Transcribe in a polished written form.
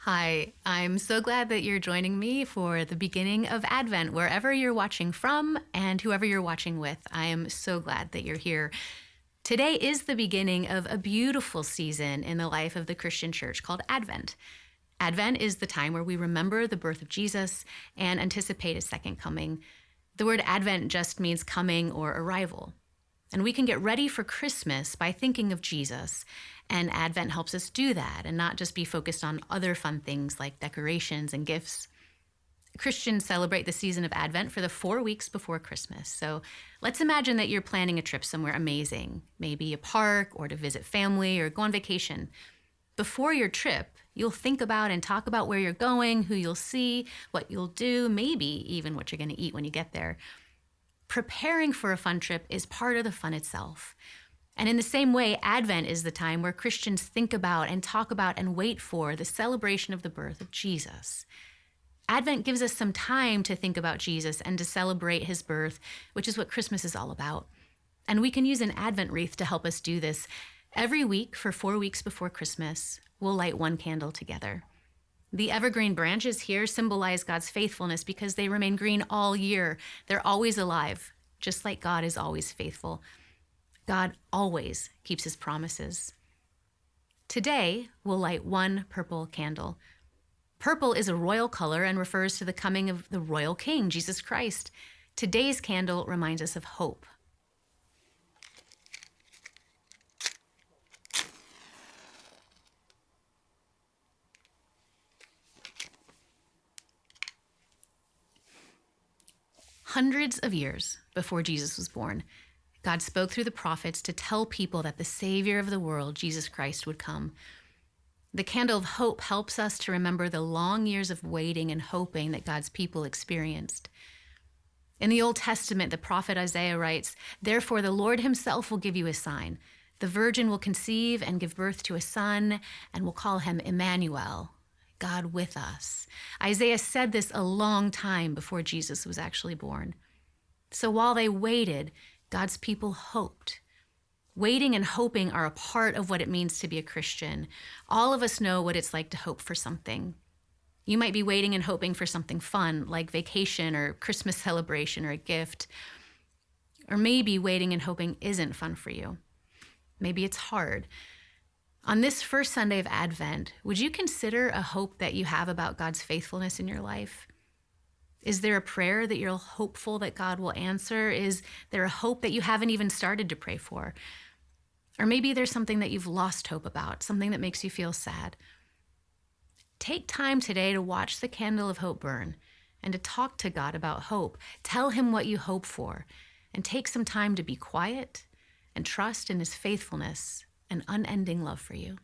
Hi, I'm so glad that you're joining me for the beginning of Advent, wherever you're watching from and whoever you're watching with. I am so glad that you're here. Today is the beginning of a beautiful season in the life of the Christian church called Advent. Advent is the time where we remember the birth of Jesus and anticipate his second coming. The word Advent just means coming or arrival. And we can get ready for Christmas by thinking of Jesus. And Advent helps us do that and not just be focused on other fun things like decorations and gifts. Christians celebrate the season of Advent for the 4 weeks before Christmas. So let's imagine that you're planning a trip somewhere amazing, maybe a park or to visit family or go on vacation. Before your trip, you'll think about and talk about where you're going, who you'll see, what you'll do, maybe even what you're going to eat when you get there. Preparing for a fun trip is part of the fun itself. And in the same way, Advent is the time where Christians think about and talk about and wait for the celebration of the birth of Jesus. Advent gives us some time to think about Jesus and to celebrate his birth, which is what Christmas is all about. And we can use an Advent wreath to help us do this. Every week for 4 weeks before Christmas, we'll light one candle together. The evergreen branches here symbolize God's faithfulness because they remain green all year. They're always alive, just like God is always faithful. God always keeps his promises. Today, we'll light one purple candle. Purple is a royal color and refers to the coming of the royal king, Jesus Christ. Today's candle reminds us of hope. Hundreds of years before Jesus was born, God spoke through the prophets to tell people that the Savior of the world, Jesus Christ, would come. The candle of hope helps us to remember the long years of waiting and hoping that God's people experienced. In the Old Testament, the prophet Isaiah writes, "Therefore the Lord himself will give you a sign. The virgin will conceive and give birth to a son, and will call him Emmanuel, God with us." Isaiah said this a long time before Jesus was actually born. So while they waited, God's people hoped. Waiting and hoping are a part of what it means to be a Christian. All of us know what it's like to hope for something. You might be waiting and hoping for something fun, like vacation or Christmas celebration or a gift. Or maybe waiting and hoping isn't fun for you. Maybe it's hard. On this first Sunday of Advent, would you consider a hope that you have about God's faithfulness in your life? Is there a prayer that you're hopeful that God will answer? Is there a hope that you haven't even started to pray for? Or maybe there's something that you've lost hope about, something that makes you feel sad. Take time today to watch the candle of hope burn and to talk to God about hope. Tell him what you hope for and take some time to be quiet and trust in his faithfulness and unending love for you.